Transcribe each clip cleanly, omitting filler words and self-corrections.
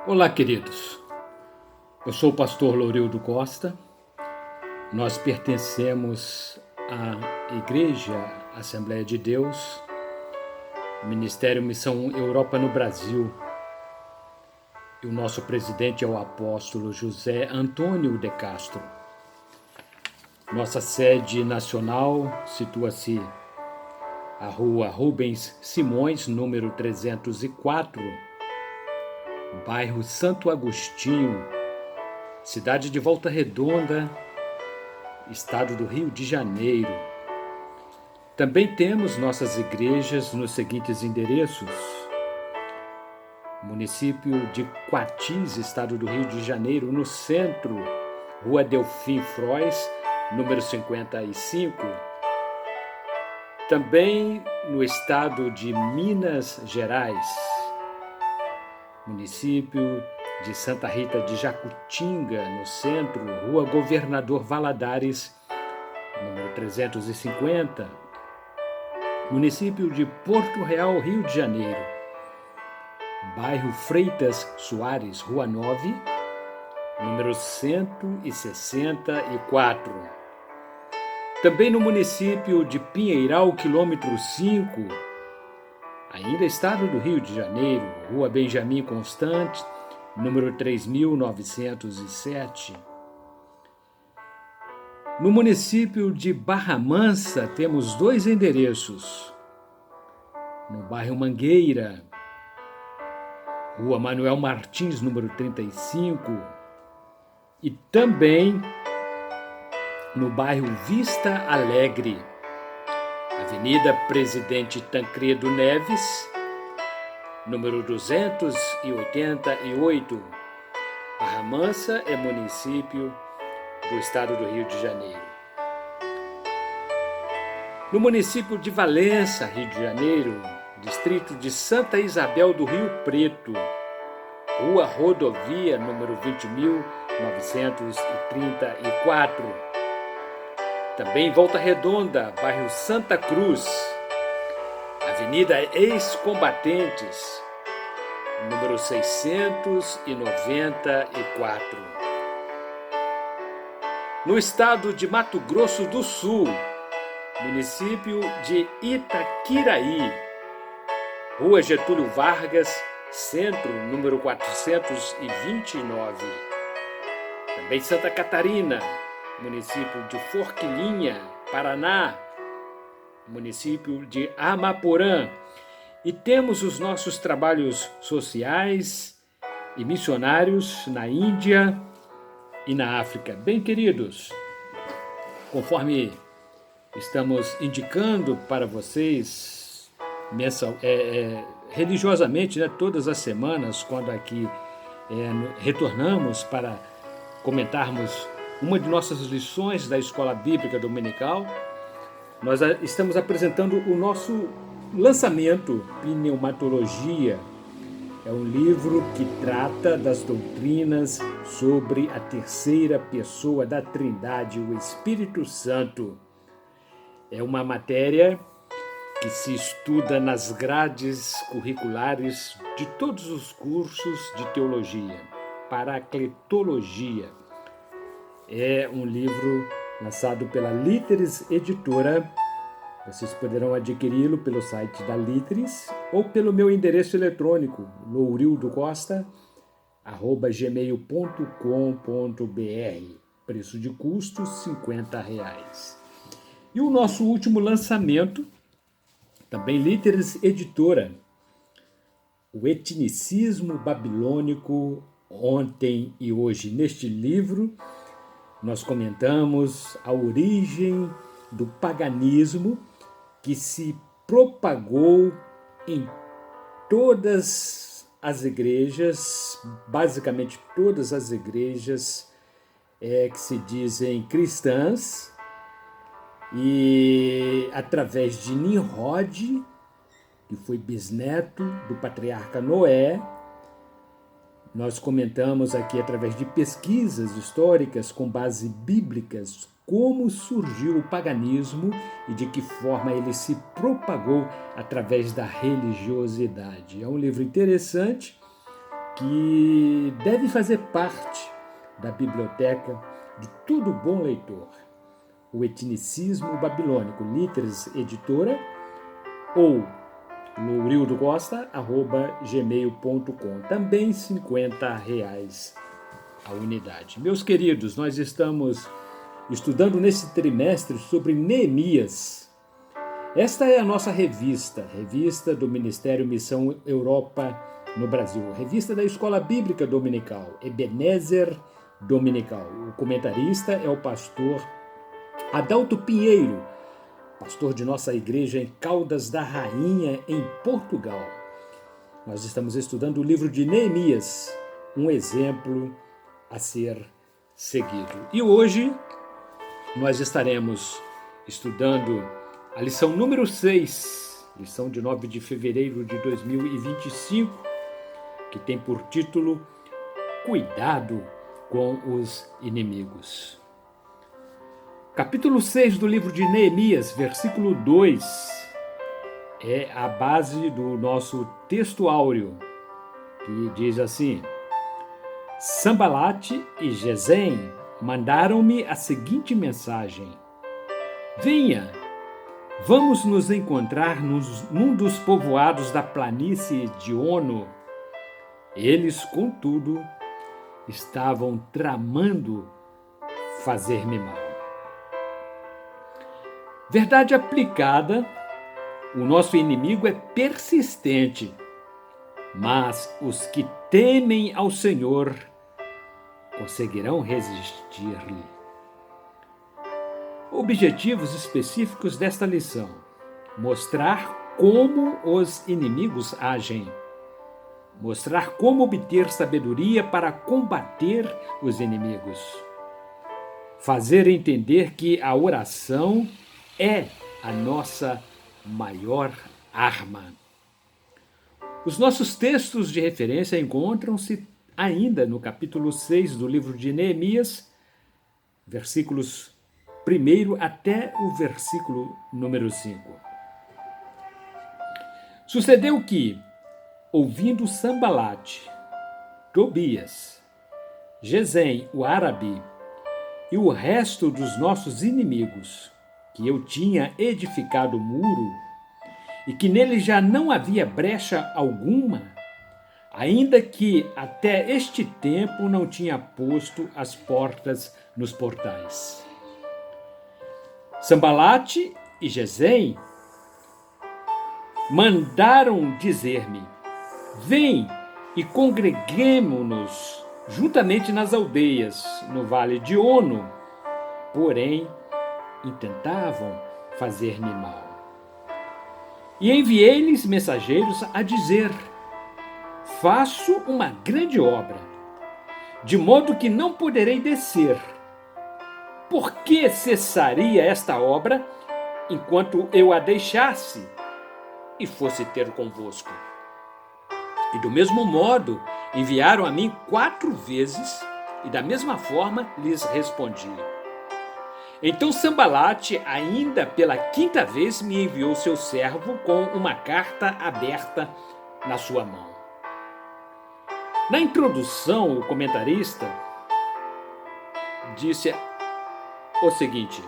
Olá, queridos. Eu sou o pastor Lourildo Costa. Nós pertencemos à Igreja Assembleia de Deus, Ministério Missão Europa no Brasil. E o nosso presidente é o apóstolo José Antônio de Castro. Nossa sede nacional situa-se à Rua Rubens Simões, número 304, bairro Santo Agostinho, cidade de Volta Redonda, estado do Rio de Janeiro. Também temos nossas igrejas nos seguintes endereços: município de Quatis, estado do Rio de Janeiro, no centro, Rua Delfim Frois, número 55. Também no estado de Minas Gerais, município de Santa Rita de Jacutinga, no centro, Rua Governador Valadares, número 350. Município de Porto Real, Rio de Janeiro, bairro Freitas Soares, Rua 9, número 164. Também no município de Pinheiral, quilômetro 5, ainda estado do Rio de Janeiro, Rua Benjamin Constant, número 3907. No município de Barra Mansa, temos dois endereços. No bairro Mangueira, Rua Manuel Martins, número 35. E também no bairro Vista Alegre, Avenida Presidente Tancredo Neves, número 288. Barra Mansa é município do estado do Rio de Janeiro. No município de Valença, Rio de Janeiro, distrito de Santa Isabel do Rio Preto, Rua Rodovia, número 20.934. Também em Volta Redonda, bairro Santa Cruz, Avenida Ex-Combatentes, número 694. No estado de Mato Grosso do Sul, município de Itaquiraí, Rua Getúlio Vargas, centro, número 429. Também Santa Catarina, município de Forquilinha, Paraná, município de Amaporã. E temos os nossos trabalhos sociais e missionários na Índia e na África. Bem, queridos, conforme estamos indicando para vocês religiosamente, todas as semanas, quando aqui retornamos para comentarmos uma de nossas lições da Escola Bíblica Dominical, nós estamos apresentando o nosso lançamento, Pneumatologia. É um livro que trata das doutrinas sobre a terceira pessoa da Trindade, o Espírito Santo. É uma matéria que se estuda nas grades curriculares de todos os cursos de teologia, Paracletologia. É um livro lançado pela Líteres Editora. Vocês poderão adquiri-lo pelo site da Líteres ou pelo meu endereço eletrônico, lourildocosta@gmail.com.br. Preço de custo R$50. E o nosso último lançamento, também Líteres Editora, O Etnicismo Babilônico, Ontem e Hoje. Neste livro, nós comentamos a origem do paganismo que se propagou em todas as igrejas, basicamente todas as igrejas que se dizem cristãs, e através de Nimrod, que foi bisneto do patriarca Noé. Nós comentamos aqui, através de pesquisas históricas com base bíblicas, como surgiu o paganismo e de que forma ele se propagou através da religiosidade. É um livro interessante que deve fazer parte da biblioteca de todo bom leitor. O Etnicismo Babilônico, Litres Editora, ou lourildocosta@gmail.com. Também R$ 50 a unidade. Meus queridos, nós estamos estudando nesse trimestre sobre Neemias. Esta é a nossa revista do Ministério Missão Europa no Brasil, revista da Escola Bíblica Dominical, Ebenezer Dominical. O comentarista é o pastor Adalto Pinheiro, pastor de nossa igreja em Caldas da Rainha, em Portugal. Nós estamos estudando o livro de Neemias, um exemplo a ser seguido. E hoje nós estaremos estudando a lição número 6, lição de 9 de fevereiro de 2025, que tem por título Cuidado com os inimigos. Capítulo 6 do livro de Neemias, versículo 2, é a base do nosso texto áureo, que diz assim: Sambalate e Gesem mandaram-me a seguinte mensagem: Venha, vamos nos encontrar num dos povoados da planície de Ono. Eles, contudo, estavam tramando fazer-me mal. Verdade aplicada, o nosso inimigo é persistente, mas os que temem ao Senhor conseguirão resistir-lhe. Objetivos específicos desta lição: mostrar como os inimigos agem, mostrar como obter sabedoria para combater os inimigos, fazer entender que a oração é a nossa maior arma. Os nossos textos de referência encontram-se ainda no capítulo 6 do livro de Neemias, versículos 1 até o versículo número 5. Sucedeu que, ouvindo Sambalate, Tobias, Gesem, o árabe, e o resto dos nossos inimigos, que eu tinha edificado o muro, e que nele já não havia brecha alguma, ainda que até este tempo não tinha posto as portas nos portais. Sambalate e Gesem mandaram dizer-me: Vem e congreguemo-nos juntamente nas aldeias, no vale de Ono. Porém, intentavam fazer-me mal. E enviei-lhes mensageiros a dizer: Faço uma grande obra, de modo que não poderei descer. Por que cessaria esta obra enquanto eu a deixasse e fosse ter convosco? E do mesmo modo enviaram a mim 4 vezes, e da mesma forma lhes respondi. Então Sambalate, ainda pela 5ª vez, me enviou seu servo com uma carta aberta na sua mão. Na introdução, o comentarista disse o seguinte: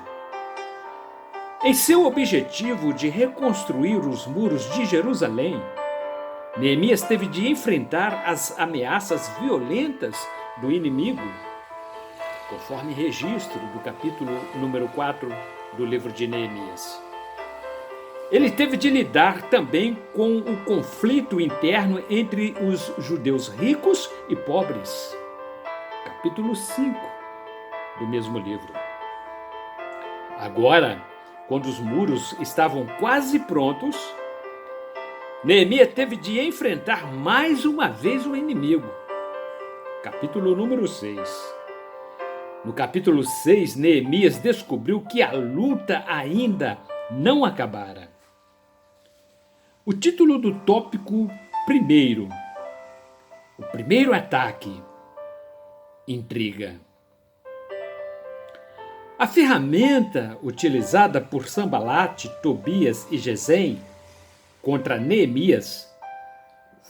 em seu objetivo de reconstruir os muros de Jerusalém, Neemias teve de enfrentar as ameaças violentas do inimigo, conforme registro do capítulo número 4 do livro de Neemias. Ele teve de lidar também com o conflito interno entre os judeus ricos e pobres. Capítulo 5 do mesmo livro. Agora, quando os muros estavam quase prontos, Neemias teve de enfrentar mais uma vez o inimigo. Capítulo número 6. No capítulo 6, Neemias descobriu que a luta ainda não acabara. O título do tópico primeiro, o primeiro ataque, intriga. A ferramenta utilizada por Sambalate, Tobias e Gesem contra Neemias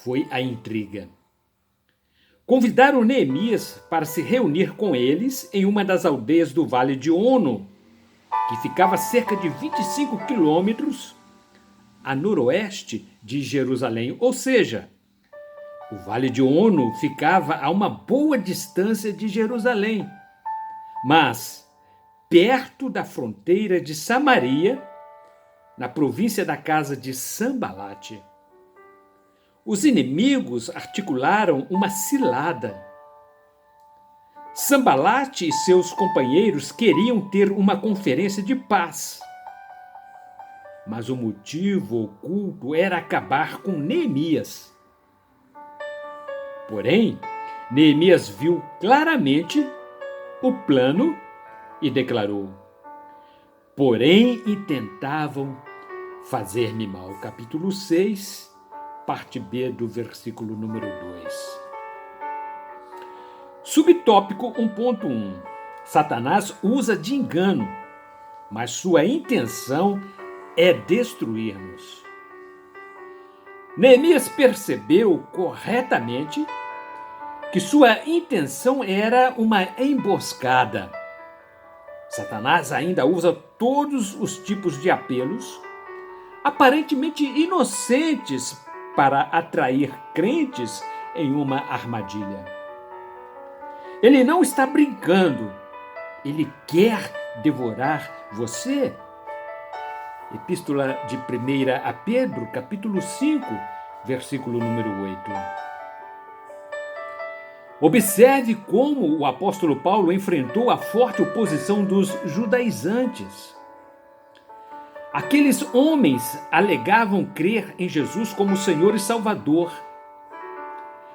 foi a intriga. convidaram Neemias para se reunir com eles em uma das aldeias do Vale de Ono, que ficava a cerca de 25 quilômetros a noroeste de Jerusalém. Ou seja, o Vale de Ono ficava a uma boa distância de Jerusalém, mas perto da fronteira de Samaria, na província da casa de Sambalate. Os inimigos articularam uma cilada. Sambalate e seus companheiros queriam ter uma conferência de paz, mas o motivo oculto era acabar com Neemias. Porém, Neemias viu claramente o plano e declarou: porém intentavam fazer-me mal. Capítulo 6, parte B do versículo número 2. Subtópico 1.1. Satanás usa de engano, mas sua intenção é destruir-nos. Neemias percebeu corretamente que sua intenção era uma emboscada. Satanás ainda usa todos os tipos de apelos, aparentemente inocentes, para atrair crentes em uma armadilha. Ele não está brincando, ele quer devorar você. Epístola de 1 a Pedro, capítulo 5, versículo número 8. Observe como o apóstolo Paulo enfrentou a forte oposição dos judaizantes. Aqueles homens alegavam crer em Jesus como Senhor e Salvador.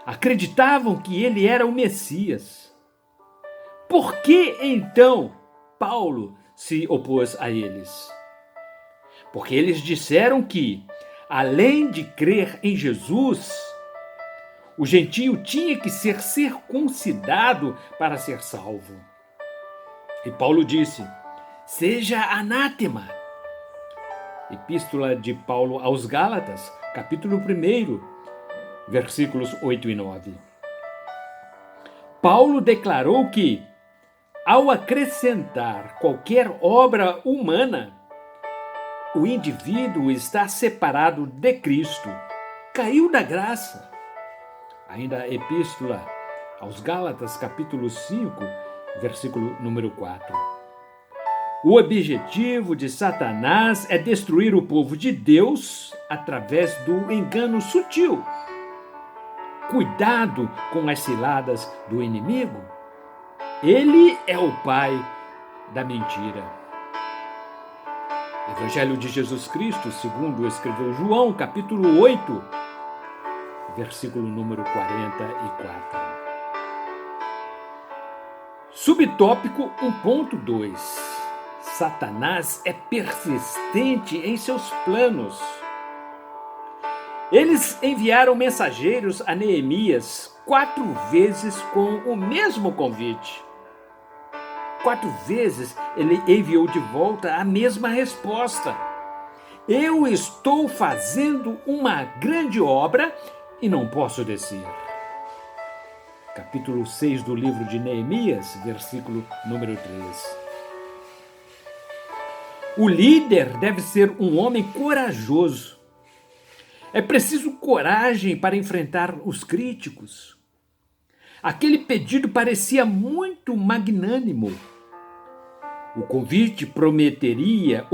Acreditavam que ele era o Messias. Por que então Paulo se opôs a eles? Porque eles disseram que, além de crer em Jesus, o gentio tinha que ser circuncidado para ser salvo. E Paulo disse: seja anátema. Epístola de Paulo aos Gálatas, capítulo 1, versículos 8 e 9. Paulo declarou que, ao acrescentar qualquer obra humana, o indivíduo está separado de Cristo, caiu da graça. Ainda a Epístola aos Gálatas, capítulo 5, versículo número 4. O objetivo de Satanás é destruir o povo de Deus através do engano sutil. Cuidado com as ciladas do inimigo. Ele é o pai da mentira. Evangelho de Jesus Cristo, segundo escreveu João, capítulo 8, versículo número 44. Subtópico 1.2. Satanás é persistente em seus planos. Eles enviaram mensageiros a Neemias 4 vezes com o mesmo convite. 4 vezes ele enviou de volta a mesma resposta: eu estou fazendo uma grande obra e não posso descer. Capítulo 6 do livro de Neemias, versículo número 3. O líder deve ser um homem corajoso. É preciso coragem para enfrentar os críticos. Aquele pedido parecia muito magnânimo. O convite prometia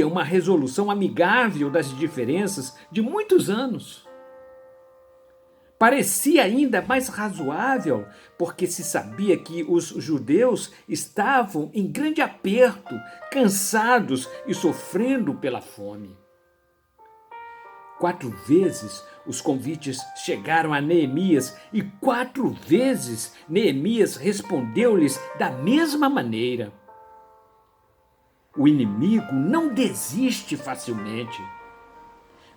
uma resolução amigável das diferenças de muitos anos. Parecia ainda mais razoável, porque se sabia que os judeus estavam em grande aperto, cansados e sofrendo pela fome. 4 vezes os convites chegaram a Neemias e 4 vezes Neemias respondeu-lhes da mesma maneira. O inimigo não desiste facilmente.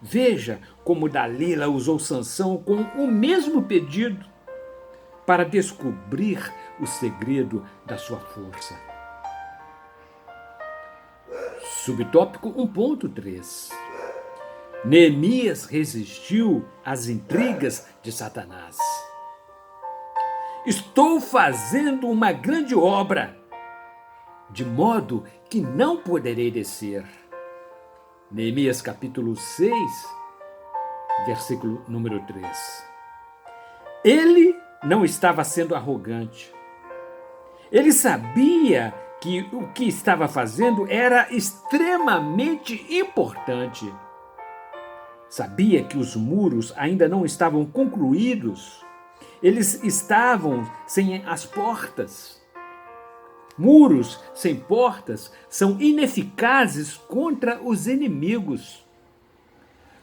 Veja como Dalila usou Sansão com o mesmo pedido para descobrir o segredo da sua força. Subtópico 1.3. Neemias resistiu às intrigas de Satanás. Estou fazendo uma grande obra, de modo que não poderei descer. Neemias capítulo 6, versículo número 3. Ele não estava sendo arrogante. Ele sabia que o que estava fazendo era extremamente importante. Sabia que os muros ainda não estavam concluídos. Eles estavam sem as portas. Muros sem portas são ineficazes contra os inimigos.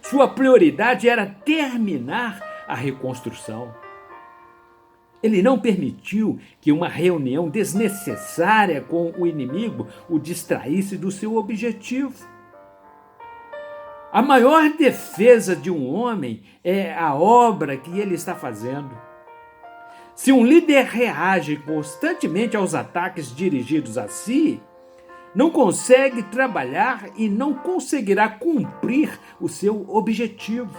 Sua prioridade era terminar a reconstrução. Ele não permitiu que uma reunião desnecessária com o inimigo o distraísse do seu objetivo. A maior defesa de um homem é a obra que ele está fazendo. Se um líder reage constantemente aos ataques dirigidos a si, não consegue trabalhar e não conseguirá cumprir o seu objetivo.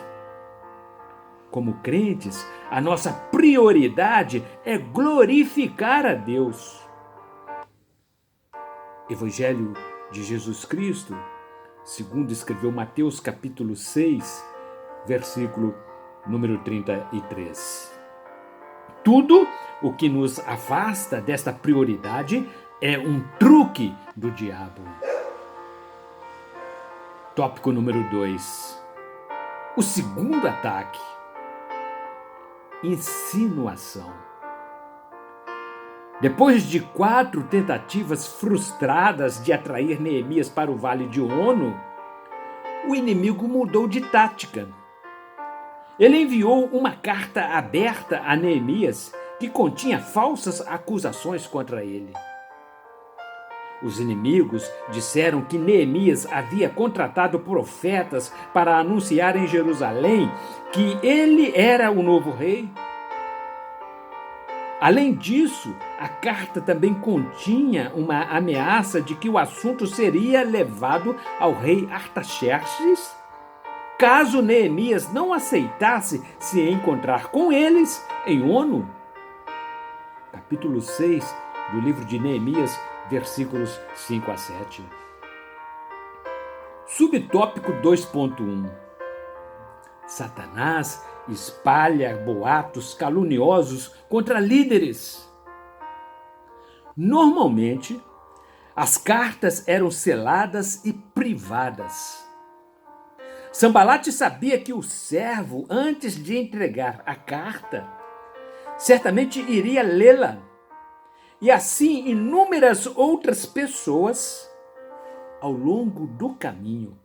Como crentes, a nossa prioridade é glorificar a Deus. Evangelho de Jesus Cristo, segundo escreveu Mateus capítulo 6, versículo número 33. Tudo o que nos afasta desta prioridade é um truque do diabo. Tópico número 2. O segundo ataque. Insinuação. Depois de 4 tentativas frustradas de atrair Neemias para o vale de Ono, o inimigo mudou de tática. Ele enviou uma carta aberta a Neemias que continha falsas acusações contra ele. Os inimigos disseram que Neemias havia contratado profetas para anunciar em Jerusalém que ele era o novo rei. Além disso, a carta também continha uma ameaça de que o assunto seria levado ao rei Artaxerxes, caso Neemias não aceitasse se encontrar com eles em Ono. Capítulo 6 do livro de Neemias, versículos 5 a 7. Subtópico 2.1. Satanás espalha boatos caluniosos contra líderes. Normalmente, as cartas eram seladas e privadas. Sanbalate sabia que o servo, antes de entregar a carta, certamente iria lê-la. E assim inúmeras outras pessoas ao longo do caminho.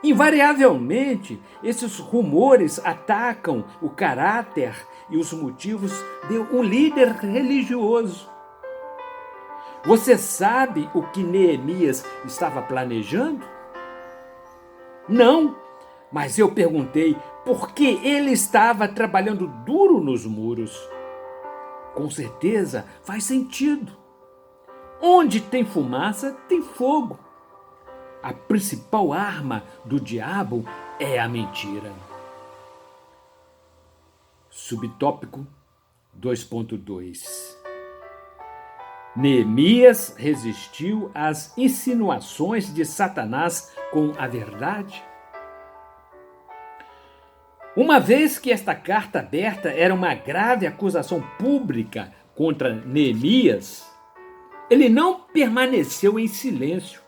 Invariavelmente, esses rumores atacam o caráter e os motivos de um líder religioso. Você sabe o que Neemias estava planejando? Não, mas eu perguntei por que ele estava trabalhando duro nos muros. Com certeza faz sentido. Onde tem fumaça, tem fogo. A principal arma do diabo é a mentira. Subtópico 2.2. Neemias resistiu às insinuações de Satanás com a verdade? Uma vez que esta carta aberta era uma grave acusação pública contra Neemias, ele não permaneceu em silêncio.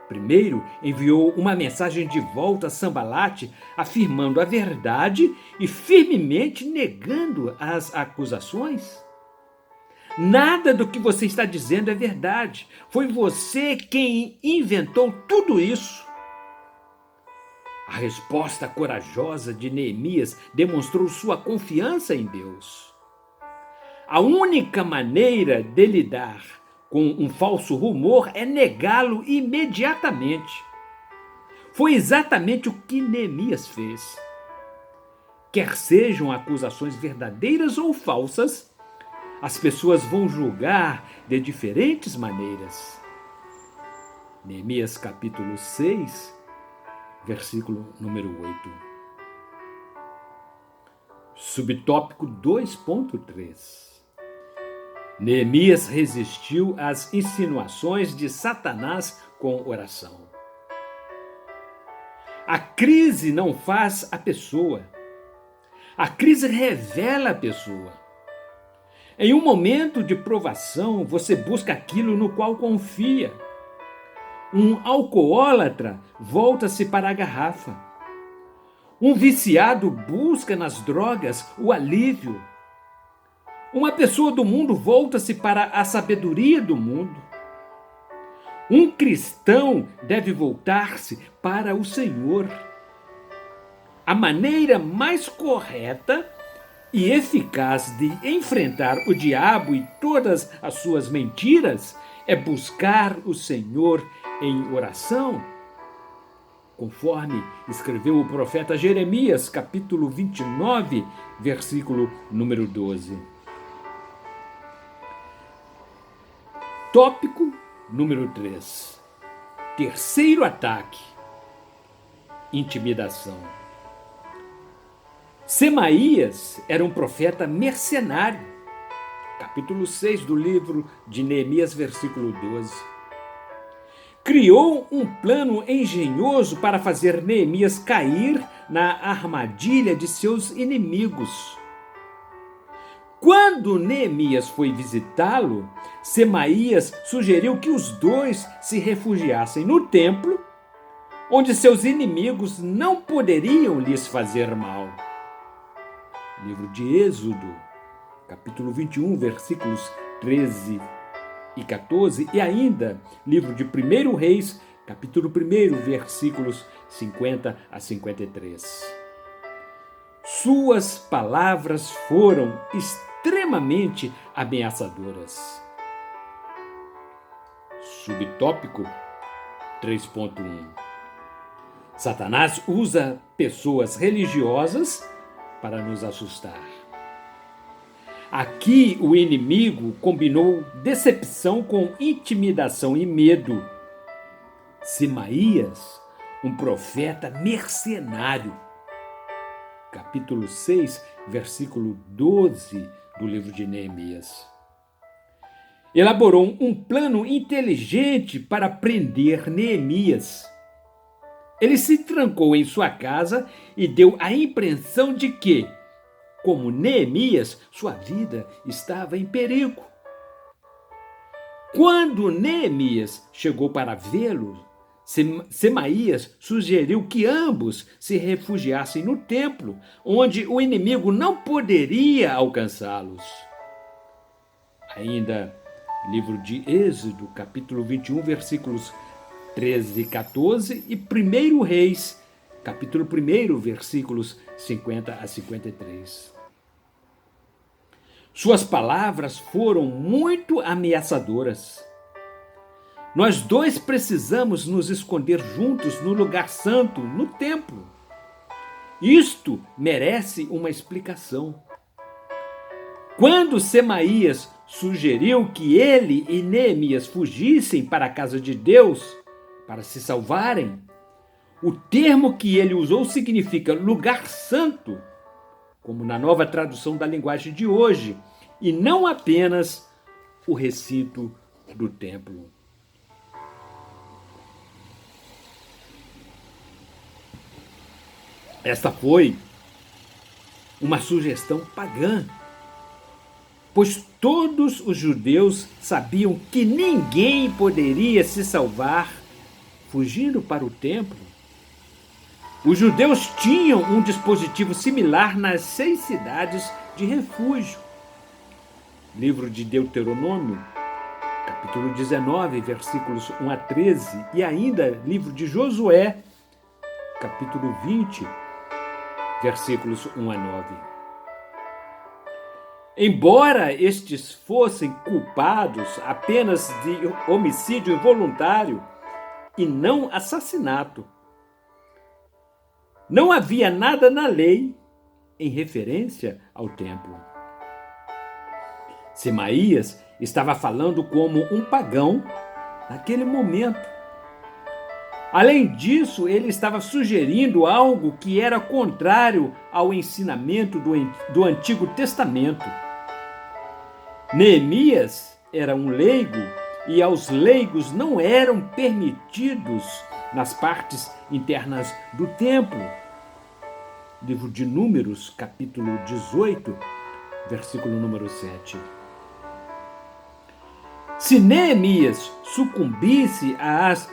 Primeiro, enviou uma mensagem de volta a Sanbalate, afirmando a verdade e firmemente negando as acusações. Nada do que você está dizendo é verdade. Foi você quem inventou tudo isso. A resposta corajosa de Neemias demonstrou sua confiança em Deus. A única maneira de lidar com um falso rumor é negá-lo imediatamente. Foi exatamente o que Neemias fez. Quer sejam acusações verdadeiras ou falsas, as pessoas vão julgar de diferentes maneiras. Neemias capítulo 6, versículo número 8. Subtópico 2.3. Neemias resistiu às insinuações de Satanás com oração. A crise não faz a pessoa. A crise revela a pessoa. Em um momento de provação, você busca aquilo no qual confia. Um alcoólatra volta-se para a garrafa. Um viciado busca nas drogas o alívio. Uma pessoa do mundo volta-se para a sabedoria do mundo. Um cristão deve voltar-se para o Senhor. A maneira mais correta e eficaz de enfrentar o diabo e todas as suas mentiras é buscar o Senhor em oração, conforme escreveu o profeta Jeremias, capítulo 29, versículo número 12. Tópico número 3. Terceiro ataque: intimidação. Semaías era um profeta mercenário. Capítulo 6 do livro de Neemias, versículo 12. Criou um plano engenhoso para fazer Neemias cair na armadilha de seus inimigos. Quando Neemias foi visitá-lo, Semaías sugeriu que os dois se refugiassem no templo, onde seus inimigos não poderiam lhes fazer mal. Livro de Êxodo, capítulo 21, versículos 13 e 14, e ainda livro de 1 Reis, capítulo 1, versículos 50 a 53. Suas palavras foram extremamente ameaçadoras. Subtópico 3.1. Satanás usa pessoas religiosas para nos assustar. Aqui o inimigo combinou decepção com intimidação e medo. Semaías, um profeta mercenário. Capítulo 6, versículo 12 do livro de Neemias. Elaborou um plano inteligente para prender Neemias. Ele se trancou em sua casa e deu a impressão de que, como Neemias, sua vida estava em perigo. Quando Neemias chegou para vê-lo, Semaías sugeriu que ambos se refugiassem no templo, onde o inimigo não poderia alcançá-los. Ainda, livro de Êxodo, capítulo 21, versículos 13 e 14, e 1 Reis, capítulo 1, versículos 50 a 53. Suas palavras foram muito ameaçadoras. Nós dois precisamos nos esconder juntos no lugar santo, no templo. Isto merece uma explicação. Quando Semaías sugeriu que ele e Neemias fugissem para a casa de Deus para se salvarem, o termo que ele usou significa lugar santo, como na nova tradução da linguagem de hoje, e não apenas o recinto do templo. Esta foi uma sugestão pagã, pois todos os judeus sabiam que ninguém poderia se salvar fugindo para o templo. Os judeus tinham um dispositivo similar nas 6 cidades de refúgio. Livro de Deuteronômio, capítulo 19, versículos 1 a 13, e ainda livro de Josué, capítulo 20, versículos 1 a 9. Embora estes fossem culpados apenas de homicídio involuntário e não assassinato, não havia nada na lei em referência ao templo. Semaías estava falando como um pagão naquele momento. Além disso, ele estava sugerindo algo que era contrário ao ensinamento do Antigo Testamento. Neemias era um leigo e aos leigos não eram permitidos nas partes internas do templo. Livro de Números, capítulo 18, versículo número 7. Se Neemias sucumbisse às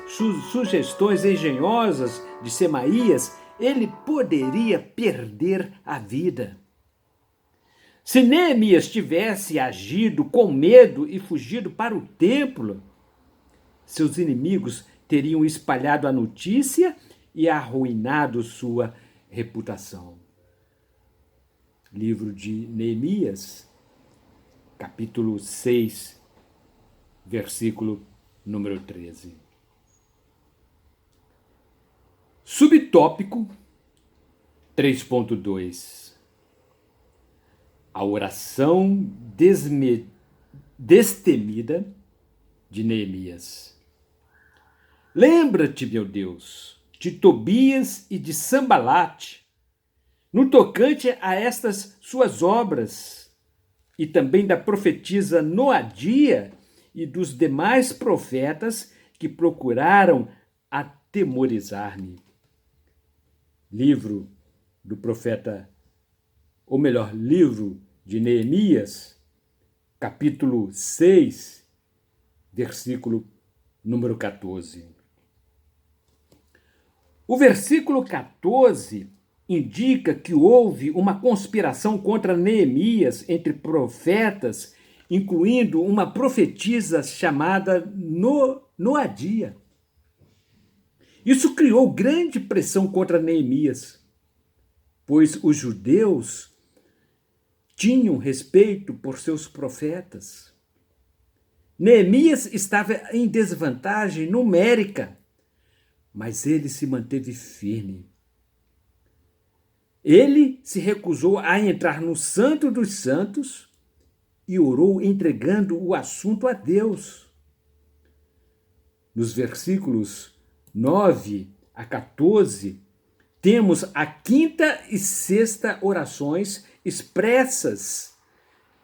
sugestões engenhosas de Semaías, ele poderia perder a vida. Se Neemias tivesse agido com medo e fugido para o templo, seus inimigos teriam espalhado a notícia e arruinado sua reputação. Livro de Neemias, capítulo 6, versículo número 13. Subtópico 3.2. A oração destemida de Neemias. Lembra-te, meu Deus, de Tobias e de Sambalate, no tocante a estas suas obras, e também da profetisa Noadia e dos demais profetas que procuraram atemorizar-me. Livro do profeta, ou melhor, livro de Neemias, capítulo 6, versículo número 14. O versículo 14 indica que houve uma conspiração contra Neemias entre profetas, incluindo uma profetisa chamada Noadia. Isso criou grande pressão contra Neemias, pois os judeus tinham respeito por seus profetas. Neemias estava em desvantagem numérica, mas ele se manteve firme. Ele se recusou a entrar no Santo dos Santos e orou entregando o assunto a Deus. Nos versículos 9 a 14, temos a quinta e sexta orações expressas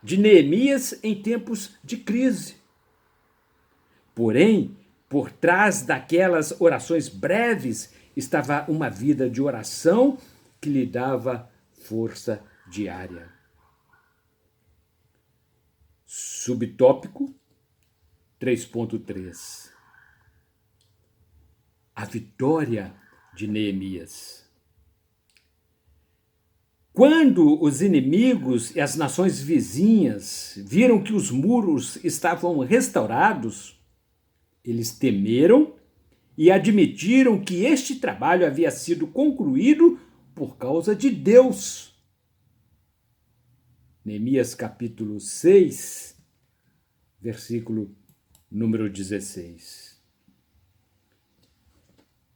de Neemias em tempos de crise. Porém, por trás daquelas orações breves estava uma vida de oração que lhe dava força diária. Subtópico 3.3. A vitória de Neemias. Quando os inimigos e as nações vizinhas viram que os muros estavam restaurados, eles temeram e admitiram que este trabalho havia sido concluído por causa de Deus. Neemias capítulo 6, versículo número 16.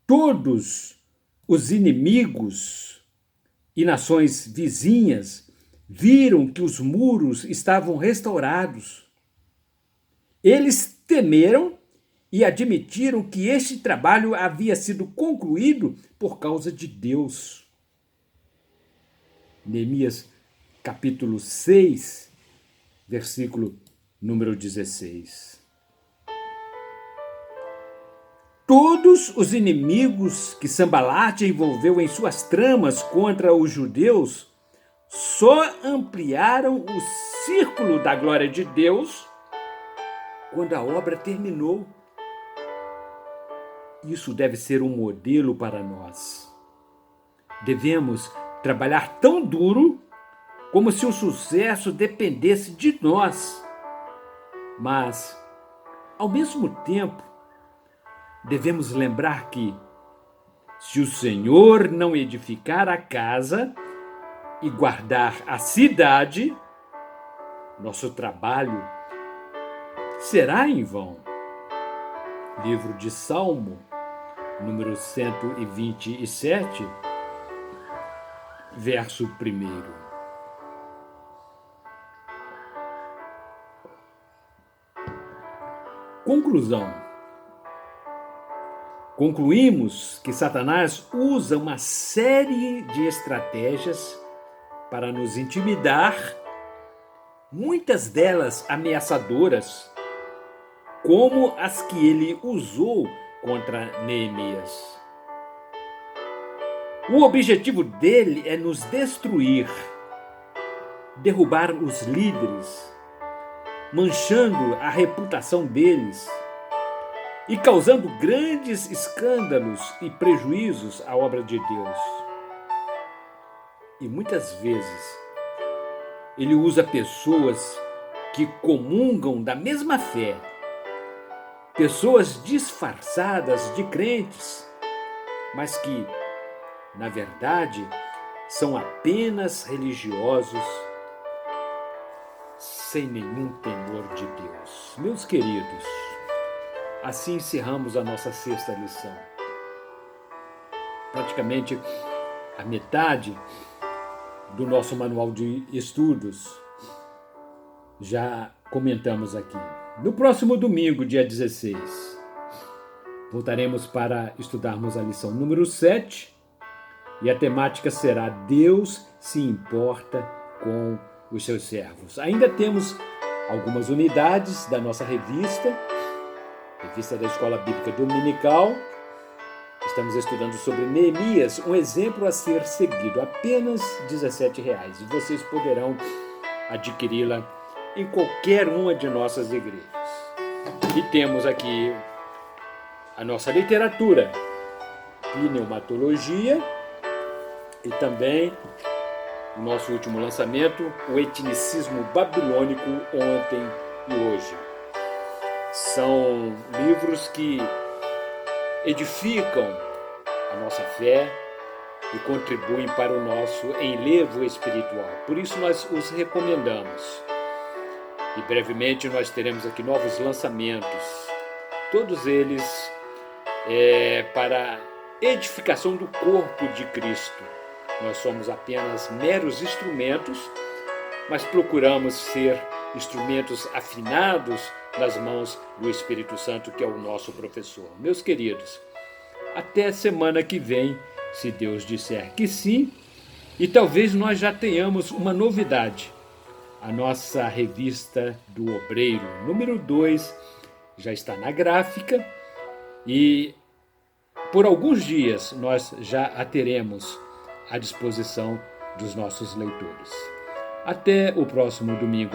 Todos os inimigos e nações vizinhas viram que os muros estavam restaurados. Eles temeram e admitiram que este trabalho havia sido concluído por causa de Deus. Neemias capítulo 6, versículo número 16. Todos os inimigos que Sambalate envolveu em suas tramas contra os judeus só ampliaram o círculo da glória de Deus quando a obra terminou. Isso deve ser um modelo para nós. Devemos trabalhar tão duro como se o sucesso dependesse de nós. Mas, ao mesmo tempo, devemos lembrar que, se o Senhor não edificar a casa e guardar a cidade, nosso trabalho será em vão. Livro de Salmo, número 127, verso 1. Conclusão. concluímos que Satanás usa uma série de estratégias para nos intimidar, muitas delas ameaçadoras, como as que ele usou contra Neemias. O objetivo dele é nos destruir, derrubar os líderes, manchando a reputação deles e causando grandes escândalos e prejuízos à obra de Deus. E muitas vezes ele usa pessoas que comungam da mesma fé, pessoas disfarçadas de crentes, mas que, na verdade, são apenas religiosos sem nenhum temor de Deus. Meus queridos, assim encerramos a nossa 6ª lição. Praticamente a metade do nosso manual de estudos já comentamos aqui. No próximo domingo, dia 16, voltaremos para estudarmos a lição número 7 e a temática será Deus se importa com os seus servos. Ainda temos algumas unidades da nossa revista da Escola Bíblica Dominical. Estamos estudando sobre Neemias, um exemplo a ser seguido, apenas R$17. E vocês poderão adquiri-la em qualquer uma de nossas igrejas. E temos aqui a nossa literatura, pneumatologia, e também o nosso último lançamento, o etnicismo babilônico, ontem e hoje. São livros que edificam a nossa fé e contribuem para o nosso enlevo espiritual. Por isso nós os recomendamos. E brevemente nós teremos aqui novos lançamentos, todos eles para edificação do corpo de Cristo. Nós somos apenas meros instrumentos, mas procuramos ser instrumentos afinados nas mãos do Espírito Santo, que é o nosso professor. Meus queridos, até semana que vem, se Deus disser que sim, e talvez nós já tenhamos uma novidade. A nossa revista do Obreiro, número 2, já está na gráfica e por alguns dias nós já a teremos à disposição dos nossos leitores. Até o próximo domingo.